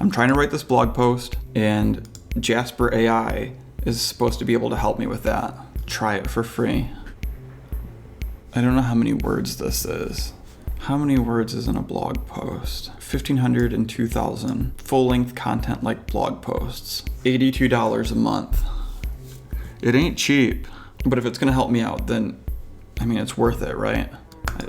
I'm trying to write this blog post, and Jasper AI is supposed to be able to help me with that. Try it for free. I don't know how many words this is. How many words is in a blog post? 1,500 and 2,000. Full-length content like blog posts. $82 a month. It ain't cheap, but if it's gonna help me out, then, I mean, it's worth it, right?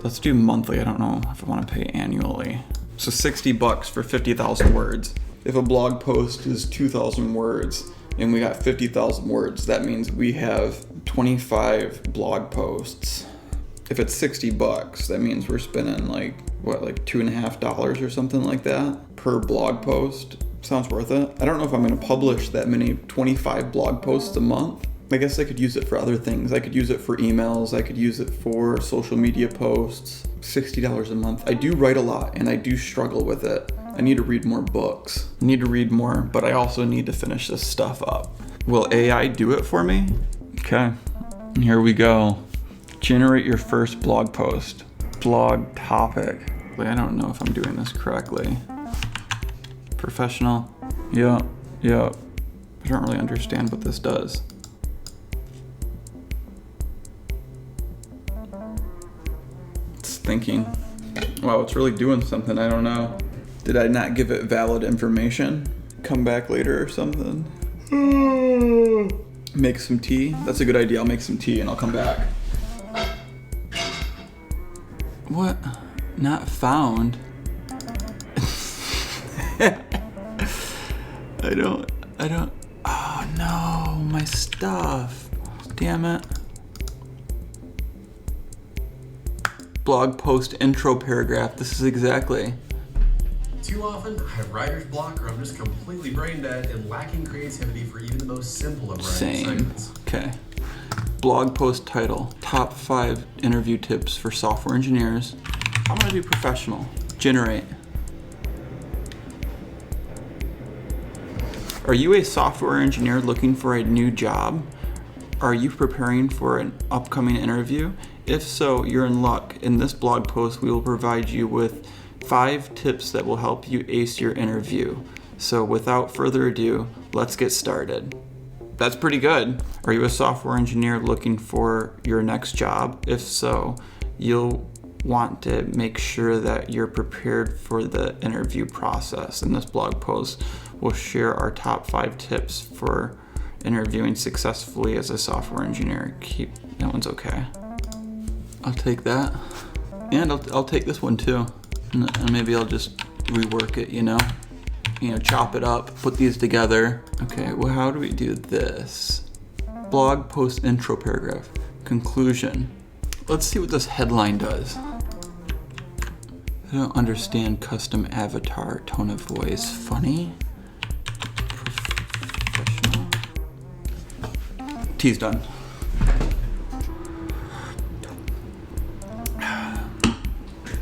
Let's do monthly. I don't know if I want to pay annually. So $60 for 50,000 words. If a blog post is 2,000 words and we got 50,000 words, that means we have 25 blog posts. If it's $60, that means we're spending like $2.50 or something like that per blog post. Sounds worth it. I don't know if I'm going to publish that many 25 blog posts a month. I guess I could use it for other things. I could use it for emails. I could use it for social media posts. $60 a month. I do write a lot and I do struggle with it. I need to read more books. I need to read more, but I also need to finish this stuff up. Will AI do it for me? Okay, here we go. Generate your first blog post. Blog topic. I don't know if I'm doing this correctly. Professional. Yeah. I don't really understand what this does. It's thinking. Wow, it's really doing something. I don't know. Did I not give it valid information? Come back later or something? Make some tea. That's a good idea. I'll make some tea and I'll come back. What? Not found? I don't. Oh no, my stuff. Damn it. Blog post intro paragraph. This is exactly. Too often, I have writer's block or I'm just completely brain dead and lacking creativity for even the most simple of writing segments. Okay. Blog post title, top 5 interview tips for software engineers. I'm gonna do professional. Generate. Are you a software engineer looking for a new job? Are you preparing for an upcoming interview? If so, you're in luck. In this blog post, we will provide you with 5 tips that will help you ace your interview. So without further ado, let's get started. That's pretty good. Are you a software engineer looking for your next job? If so, you'll want to make sure that you're prepared for the interview process. In this blog post, we'll share our top 5 tips for interviewing successfully as a software engineer. That one's okay. I'll take that. And I'll take this one too. And maybe I'll just rework it, chop it up, put these together. Okay, well, how do we do this? Blog post intro paragraph. Conclusion. Let's see what this headline does. I don't understand custom avatar, tone of voice. Funny? Professional? Tea's done.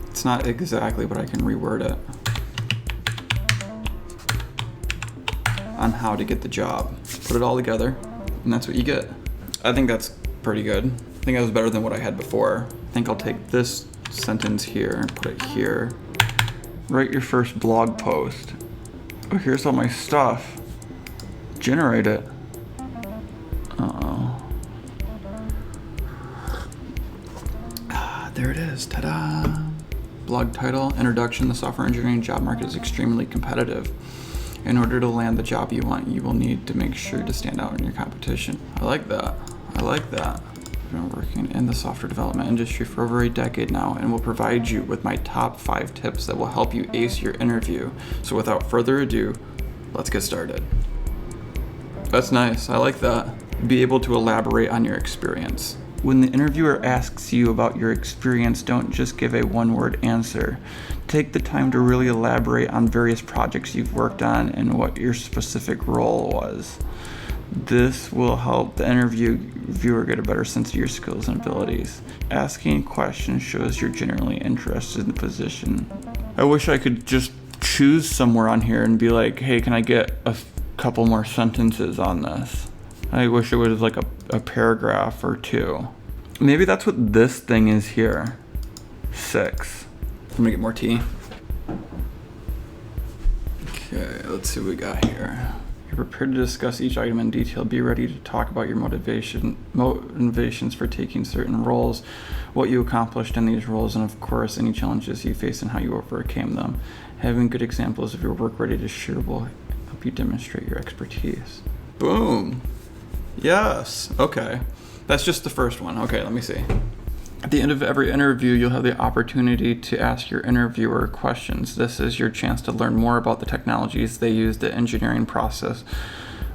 It's not exactly, but I can reword it on how to get the job. Put it all together, and that's what you get. I think that's pretty good. I think that was better than what I had before. I think I'll take this sentence here and put it here. Write your first blog post. Oh, here's all my stuff. Generate it. Uh-oh. There it is. Ta-da! Blog title, introduction. The software engineering job market is extremely competitive. In order to land the job you want, you will need to make sure to stand out in your competition. I like that. I've been working in the software development industry for over a decade now and will provide you with my top 5 tips that will help you ace your interview. So without further ado, let's get started. That's nice. I like that. Be able to elaborate on your experience. When the interviewer asks you about your experience, don't just give a one-word answer. Take the time to really elaborate on various projects you've worked on and what your specific role was. This will help the interviewer get a better sense of your skills and abilities. Asking questions shows you're genuinely interested in the position. I wish I could just choose somewhere on here and be like, hey, can I get a couple more sentences on this? I wish it was like a paragraph or 2. Maybe that's what this thing is here. 6. I'm gonna get more tea. Okay, let's see what we got here. You're prepared to discuss each item in detail. Be ready to talk about your motivations for taking certain roles, what you accomplished in these roles, and of course, any challenges you faced and how you overcame them. Having good examples of your work ready to share will help you demonstrate your expertise. Boom. Yes. Okay. That's just the first one. Okay, let me see. At the end of every interview, you'll have the opportunity to ask your interviewer questions. This is your chance to learn more about the technologies they use, the engineering process,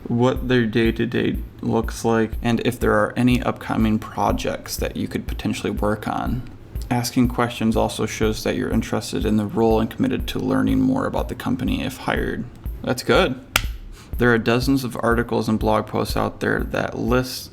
what their day-to-day looks like, and if there are any upcoming projects that you could potentially work on. Asking questions also shows that you're interested in the role and committed to learning more about the company if hired. That's good. There are dozens of articles and blog posts out there that lists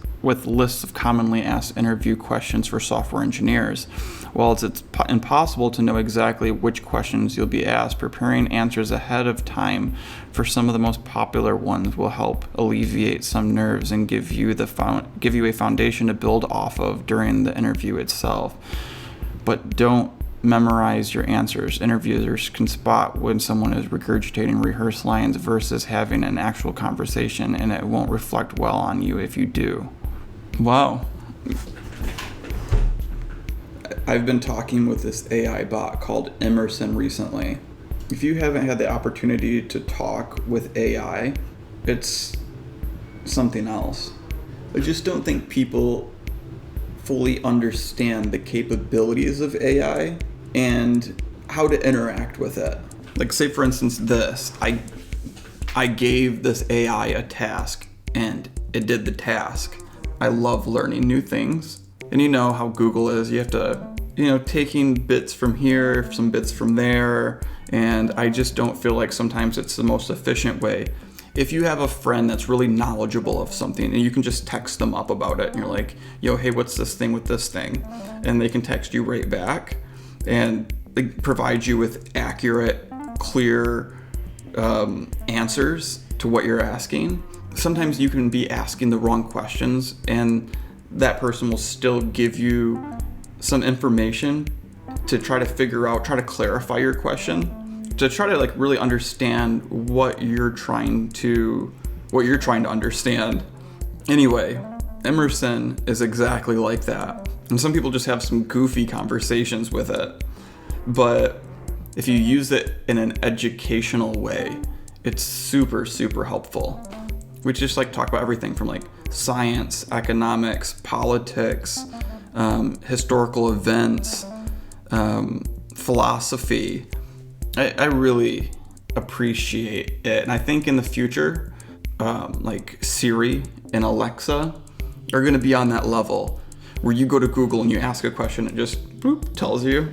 of commonly asked interview questions for software engineers. While it's impossible to know exactly which questions you'll be asked, preparing answers ahead of time for some of the most popular ones will help alleviate some nerves and give you a foundation to build off of during the interview itself. But don't memorize your answers. Interviewers can spot when someone is regurgitating rehearsed lines versus having an actual conversation, and it won't reflect well on you if you do. Wow. I've been talking with this AI bot called Emerson recently. If you haven't had the opportunity to talk with AI, it's something else. I just don't think people fully understand the capabilities of AI and how to interact with it. Like, say for instance this, I gave this AI a task and it did the task. I love learning new things. And you know how Google is, you have to, taking bits from here, some bits from there, and I just don't feel like sometimes it's the most efficient way. If you have a friend that's really knowledgeable of something and you can just text them up about it and you're like, yo, hey, what's this thing with this thing? And they can text you right back and they provide you with accurate, clear answers to what you're asking. Sometimes you can be asking the wrong questions and that person will still give you some information to try to clarify your question, to try to really understand what you're trying to understand. Anyway, Emerson is exactly like that. And some people just have some goofy conversations with it. But if you use it in an educational way, it's super, super helpful. We just talk about everything from science, economics, politics, historical events, philosophy. I really appreciate it. And I think in the future, Siri and Alexa are going to be on that level where you go to Google and you ask a question, it just tells you.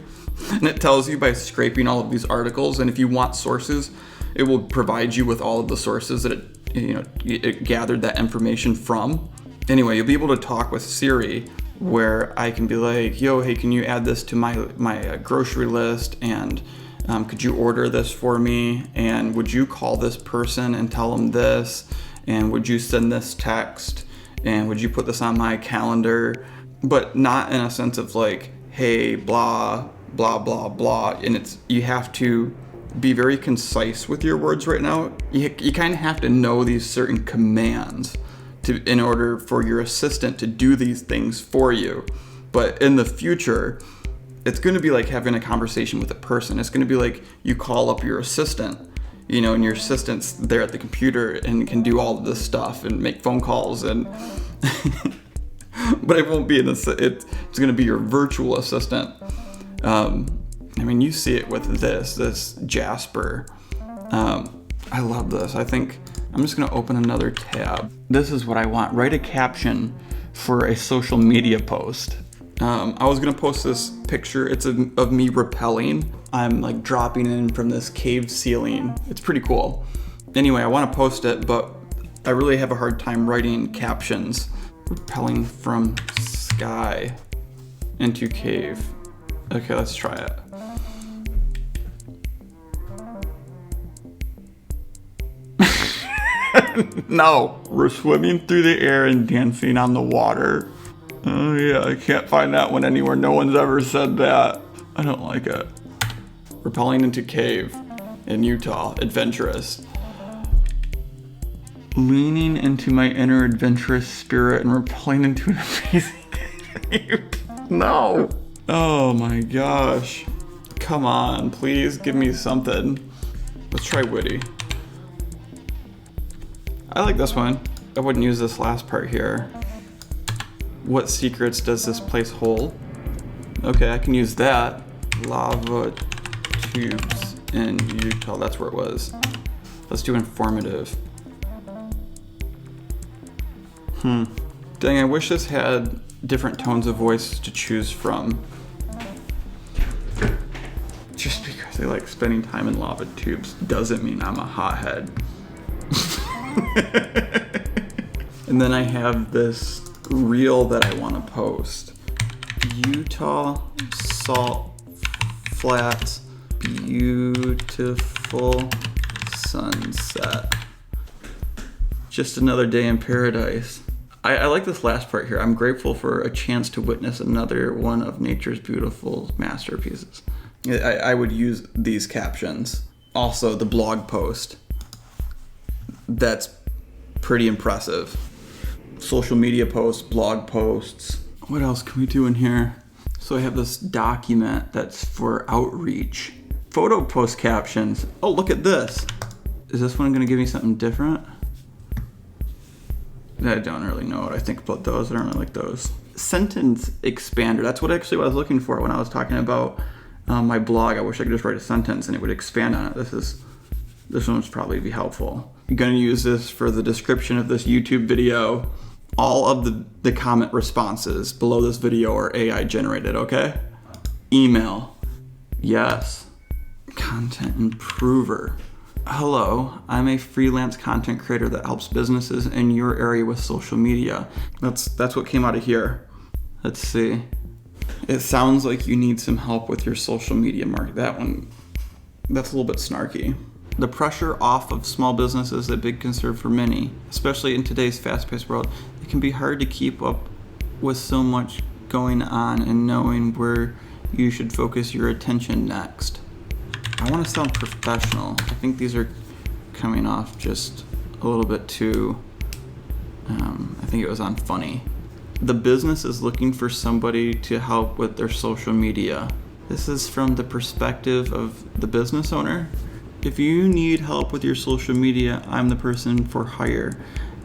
And it tells you by scraping all of these articles. And if you want sources, it will provide you with all of the sources that it gathered that information from. Anyway, you'll be able to talk with Siri where I can be like, yo, hey, can you add this to my grocery list? And could you order this for me? And would you call this person and tell them this? And would you send this text? And would you put this on my calendar? But not in a sense of hey, blah, blah, blah, blah. And you have to be very concise with your words right now. You kind of have to know these certain commands in order for your assistant to do these things for you. But in the future, it's going to be like having a conversation with a person. It's going to be you call up your assistant, and your assistant's there at the computer and can do all of this stuff and make phone calls and but it won't be it's going to be your virtual assistant. You see it with this Jasper. I love this. I think I'm just going to open another tab. This is what I want. Write a caption for a social media post. I was going to post this picture. It's of me rappelling. I'm dropping in from this cave ceiling. It's pretty cool. Anyway, I want to post it, but I really have a hard time writing captions. Rappelling from sky into cave. Okay, let's try it. No, we're swimming through the air and dancing on the water. Oh yeah, I can't find that one anywhere. No one's ever said that. I don't like it. Rappelling into cave. in Utah, adventurous. Leaning into my inner adventurous spirit and repelling into an amazing cave. No. Oh my gosh. Come on, please give me something. Let's try witty. I like this one. I wouldn't use this last part here. What secrets does this place hold? Okay, I can use that. Lava tubes in Utah. That's where it was. Let's do informative. Dang, I wish this had different tones of voice to choose from. Just because I like spending time in lava tubes doesn't mean I'm a hothead. And then I have this reel that I want to post. Utah salt flats, beautiful sunset. Just another day in paradise. I like this last part here. I'm grateful for a chance to witness another one of nature's beautiful masterpieces. I would use these captions. Also, the blog post. That's pretty impressive. Social media posts, blog posts. What else can we do in here? So I have this document that's for outreach. Photo post captions. Oh, look at this. Is this one gonna give me something different? I don't really know what I think about those. I don't really like those. Sentence expander. That's what I was looking for when I was talking about my blog. I wish I could just write a sentence and it would expand on it. This one would probably be helpful. I'm gonna use this for the description of this YouTube video. All of the comment responses below this video are AI generated, okay? Email. Yes. Content improver. Hello, I'm a freelance content creator that helps businesses in your area with social media. That's what came out of here. Let's see. It sounds like you need some help with your social media market. That's a little bit snarky. The pressure off of small business is a big concern for many, especially in today's fast-paced world. It can be hard to keep up with so much going on and knowing where you should focus your attention next. I want to sound professional. I think these are coming off just a little bit too, I think it was on funny. The business is looking for somebody to help with their social media. This is from the perspective of the business owner. If you need help with your social media, I'm the person for hire.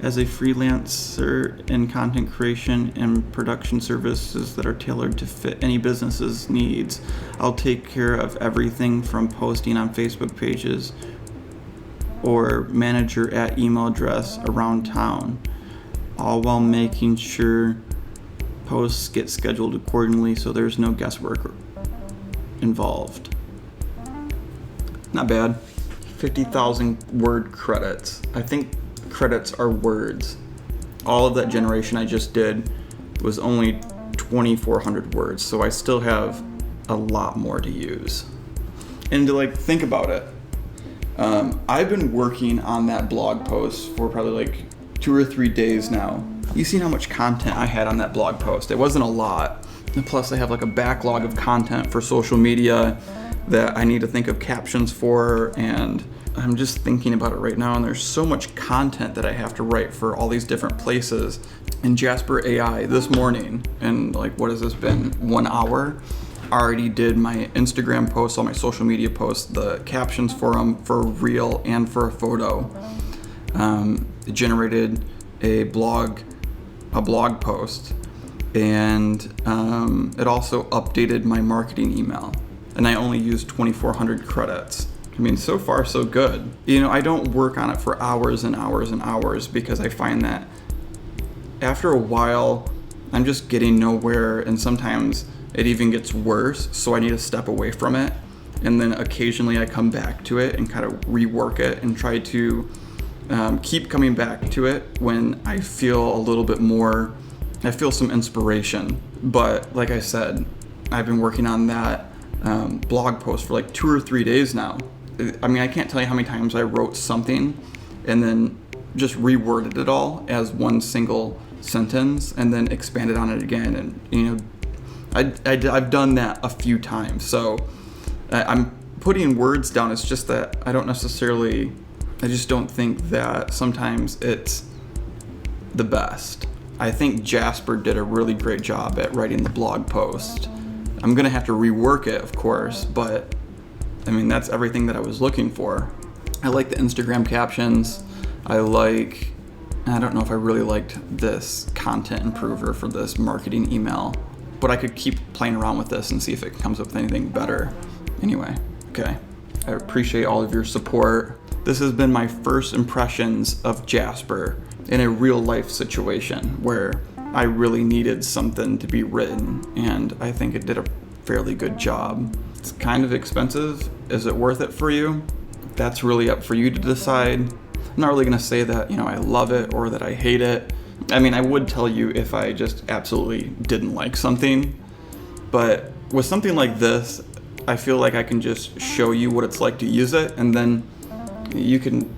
As a freelancer in content creation and production services that are tailored to fit any business's needs, I'll take care of everything from posting on Facebook pages or manage your email address around town, all while making sure posts get scheduled accordingly so there's no guesswork involved. Not bad. 50,000 word credits. I think credits are words. All of that generation I just did was only 2,400 words, so I still have a lot more to use. And to think about it, I've been working on that blog post for probably 2 or 3 days now. You seen how much content I had on that blog post. It wasn't a lot. And plus I have a backlog of content for social media that I need to think of captions for, and I'm just thinking about it right now, and there's so much content that I have to write for all these different places. And Jasper AI this morning, and what has this been, 1 hour, already did my Instagram posts, all my social media posts, the captions for them, for a reel and for a photo. It generated a blog post, and it also updated my marketing email. And I only used 2,400 credits. I mean, so far so good. I don't work on it for hours and hours and hours because I find that after a while, I'm just getting nowhere, and sometimes it even gets worse, so I need to step away from it. And then occasionally I come back to it and kind of rework it and try to keep coming back to it when I feel a little bit more, I feel some inspiration. But like I said, I've been working on that blog post for 2 or 3 days now. I mean, I can't tell you how many times I wrote something and then just reworded it all as one single sentence and then expanded on it again. And I've done that a few times, so I'm putting words down. It's just that I just don't think that sometimes it's the best. I think Jasper did a really great job at writing the blog post. I'm gonna have to rework it, of course, but I mean, that's everything that I was looking for. I like the Instagram captions. I don't know if I really liked this content improver for this marketing email, but I could keep playing around with this and see if it comes up with anything better. Anyway, okay. I appreciate all of your support. This has been my first impressions of Jasper in a real life situation where I really needed something to be written, and I think it did a fairly good job. It's kind of expensive. Is it worth it for you? That's really up for you to decide. I'm not really gonna say that, I love it or that I hate it. I mean, I would tell you if I just absolutely didn't like something, but with something like this, I feel like I can just show you what it's like to use it, and then you can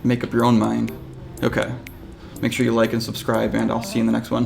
make up your own mind. Okay. Make sure you like and subscribe, and I'll see you in the next one.